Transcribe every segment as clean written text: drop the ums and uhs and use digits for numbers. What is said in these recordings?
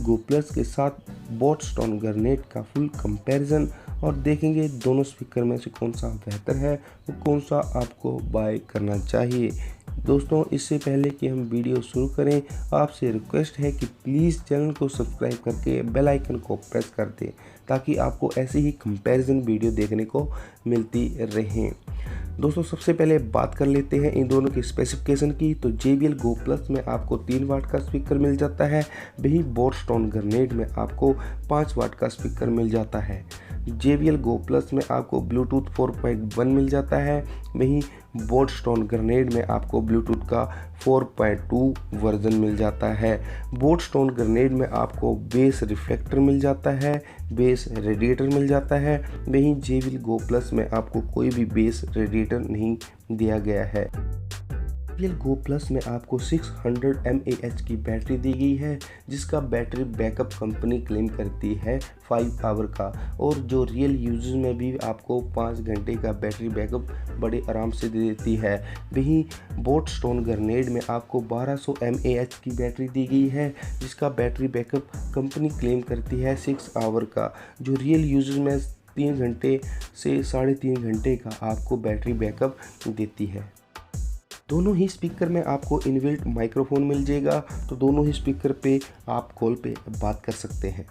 गो plus के साथ boat stone गरनेट का फुल कंपैरिजन और देखेंगे दोनों स्पीकर में से कौन सा बेहतर है और कौन सा आपको बाय करना चाहिए। दोस्तों, इससे पहले कि हम वीडियो शुरू करें, आपसे रिक्वेस्ट है कि प्लीज़ चैनल को सब्सक्राइब करके बेल आइकन को प्रेस कर दें ताकि आपको ऐसी ही कंपैरिजन वीडियो देखने को मिलती रहें। दोस्तों, सबसे पहले बात कर लेते हैं इन दोनों की स्पेसिफिकेशन की। तो JBL Go Plus में आपको 3 वाट का स्पीकर मिल जाता है, वहीं बोट स्टोन गरनेट में आपको 5 वाट का स्पीकर मिल जाता है। JBL Go Plus में आपको ब्लूटूथ 4.1 मिल जाता है, वहीं बोट स्टोन गरनेट में आपको ब्लूटूथ का 4.2 वर्जन मिल जाता है। बोट स्टोन गरनेट में आपको बेस रिफ्लेक्टर मिल जाता है, बेस रेडिएटर मिल जाता है, वहीं JBL Go Plus में आपको कोई भी बेस रेडिएटर नहीं दिया गया है। JBL Go Plus में आपको 600 mAh की बैटरी दी गई है, जिसका बैटरी बैकअप कंपनी क्लेम करती है 5 आवर का, और जो रियल यूजेस में भी आपको 5 घंटे का बैटरी बैकअप बड़े आराम से दे देती है। वहीं बोट स्टोन गरनेट में आपको 1200 mAh की बैटरी दी गई है, जिसका बैटरी बैकअप कंपनी क्लेम करती है 6 आवर का, जो रियल यूजेस में 3 घंटे से 3.5 घंटे का आपको बैटरी बैकअप देती है। दोनों ही स्पीकर में आपको इनबिल्ट माइक्रोफोन मिल जाएगा, तो दोनों ही स्पीकर पे आप कॉल पे बात कर सकते हैं।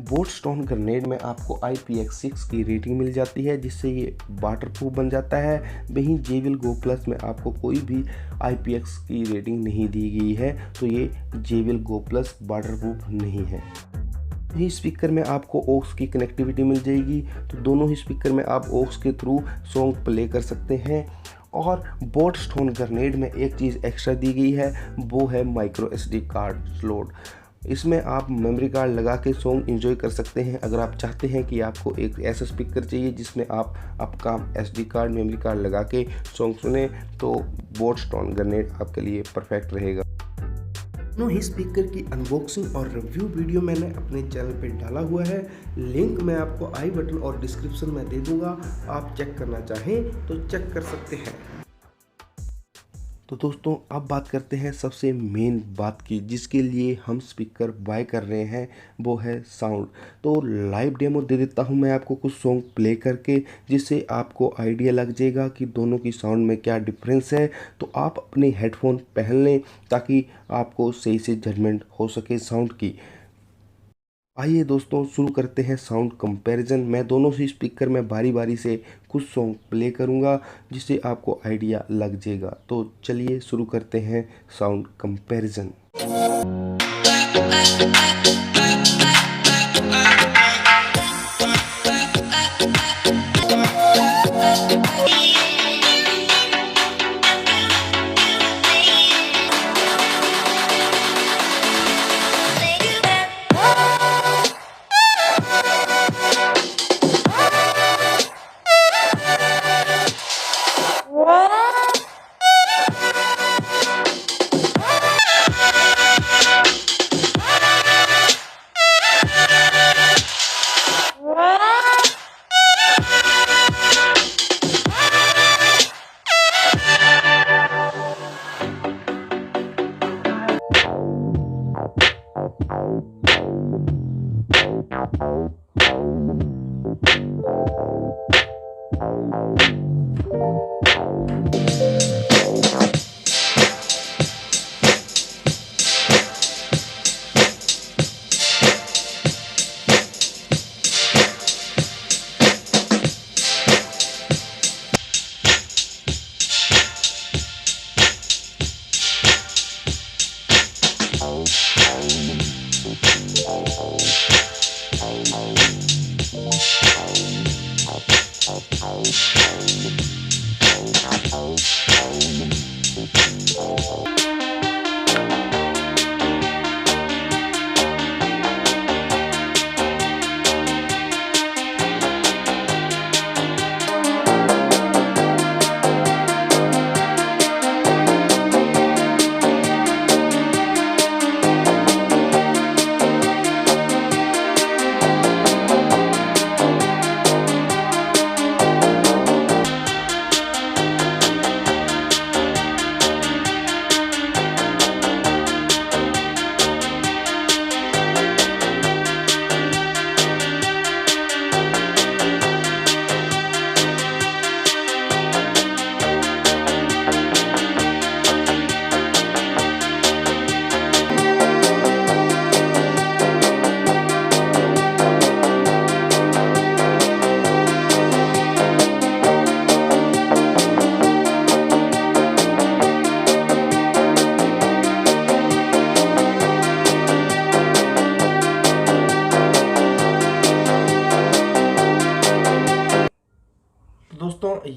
बोट स्टोन गरनेट में आपको IPX6 की रेटिंग मिल जाती है, जिससे ये वाटरप्रूफ बन जाता है। वहीं JBL Go Plus में आपको कोई भी IPX की रेटिंग नहीं दी गई है, तो ये JBL Go Plus वाटरप्रूफ नहीं है। ही स्पीकर में आपको ऑक्स की कनेक्टिविटी मिल जाएगी, तो दोनों ही स्पीकर में आप ऑक्स के थ्रू सॉन्ग प्ले कर सकते हैं। और बोट स्टोन गरनेट में एक चीज़ एक्स्ट्रा दी गई है, वो है माइक्रो SD कार्ड स्लॉट। इसमें आप मेमोरी कार्ड लगा के सॉन्ग एंजॉय कर सकते हैं। अगर आप चाहते हैं कि आपको एक ऐसा स्पीकर चाहिए जिसमें आप आपका SD कार्ड मेमोरी कार्ड लगा के सॉन्ग सुने, तो बोट स्टोन गरनेट आपके लिए परफेक्ट रहेगा। दोनों ही स्पीकर की अनबॉक्सिंग और रिव्यू वीडियो मैंने अपने चैनल पे डाला हुआ है, लिंक मैं आपको आई बटन और डिस्क्रिप्शन में दे दूंगा। आप चेक करना चाहें तो चेक कर सकते हैं। तो दोस्तों, अब बात करते हैं सबसे मेन बात की, जिसके लिए हम स्पीकर बाय कर रहे हैं, वो है साउंड। तो लाइव डेमो दे देता हूं मैं आपको कुछ सॉन्ग प्ले करके, जिससे आपको आइडिया लग जाएगा कि दोनों की साउंड में क्या डिफरेंस है। तो आप अपने हेडफोन पहन लें ताकि आपको सही से जजमेंट हो सके साउंड की। आइए दोस्तों, शुरू करते हैं साउंड कंपैरिजन। मैं दोनों ही स्पीकर में बारी बारी से कुछ सॉन्ग प्ले करूंगा, जिससे आपको आइडिया लग जाएगा। तो चलिए शुरू करते हैं साउंड कंपैरिजन।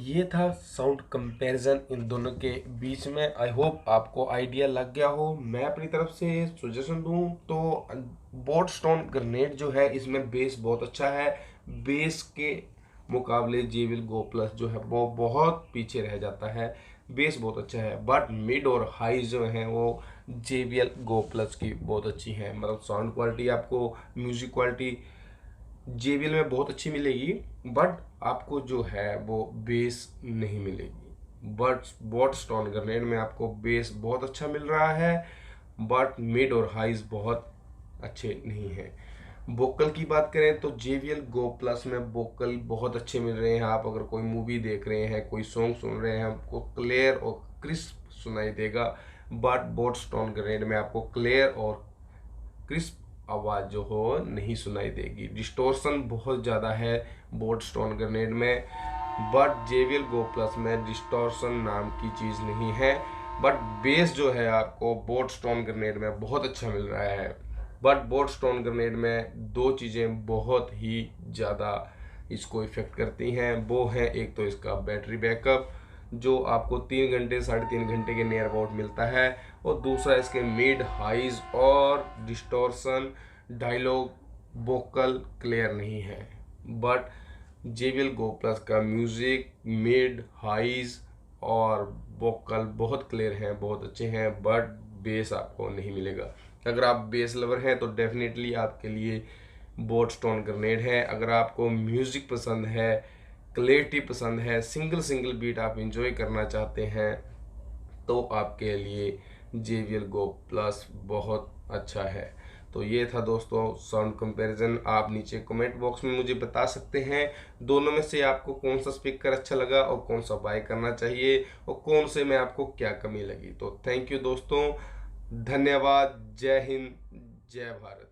ये था साउंड कंपैरिजन इन दोनों के बीच में। आई होप आपको आइडिया लग गया हो। मैं अपनी तरफ से सजेशन दूं तो बोट स्टोन ग्रेनेड जो है इसमें बेस बहुत अच्छा है। बेस के मुकाबले JBL Go Plus जो है वो बहुत पीछे रह जाता है। बेस बहुत अच्छा है बट मिड और हाई जो है वो JBL Go Plus की बहुत अच्छी है। मतलब साउंड क्वालिटी आपको, म्यूजिक क्वालिटी JBL में बहुत अच्छी मिलेगी बट आपको जो है वो बेस नहीं मिलेगी। बट बॉट स्टोन ग्रेनेड में आपको बेस बहुत अच्छा मिल रहा है बट मिड और हाइज बहुत अच्छे नहीं है। वोकल की बात करें तो JBL Go Plus में वोकल बहुत अच्छे मिल रहे हैं। आप अगर कोई मूवी देख रहे हैं, कोई सॉन्ग सुन रहे हैं, आपको क्लियर और क्रिस्प सुनाई देगा। बट बोट स्टोन ग्रेनेड में आपको क्लियर और क्रिस्प आवाज़ जो हो नहीं सुनाई देगी। डिस्टोर्शन बहुत ज़्यादा है बोट स्टोन ग्रेनेड में बट JBL Go Plus में डिस्टोर्शन नाम की चीज़ नहीं है। बट बेस जो है आपको बोट स्टोन ग्रेनेड में बहुत अच्छा मिल रहा है। बट बोट स्टोन ग्रेनेड में दो चीज़ें बहुत ही ज़्यादा इसको इफ़ेक्ट करती हैं। वो है एक तो इसका बैटरी बैकअप जो आपको 3 घंटे 3.5 घंटे के नियर अबाउट मिलता है, और दूसरा इसके मिड हाइज और डिस्टॉर्शन, डायलॉग, वोकल क्लियर नहीं है। बट JBL Go Plus का म्यूज़िक, मिड हाइज और वोकल बहुत क्लियर हैं, बहुत अच्छे हैं बट बेस आपको नहीं मिलेगा। अगर आप बेस लवर हैं तो डेफिनेटली आपके लिए बोट स्टोन ग्रेनेड है। अगर आपको म्यूज़िक पसंद है, क्लैरिटी पसंद है, सिंगल सिंगल बीट आप इंजॉय करना चाहते हैं तो आपके लिए JBL Go Plus बहुत अच्छा है। तो ये था दोस्तों साउंड कंपैरिजन। आप नीचे कमेंट बॉक्स में मुझे बता सकते हैं दोनों में से आपको कौन सा स्पीकर अच्छा लगा और कौन सा बाय करना चाहिए और कौन से में आपको क्या कमी लगी। तो थैंक यू दोस्तों, धन्यवाद, जय हिंद, जय भारत।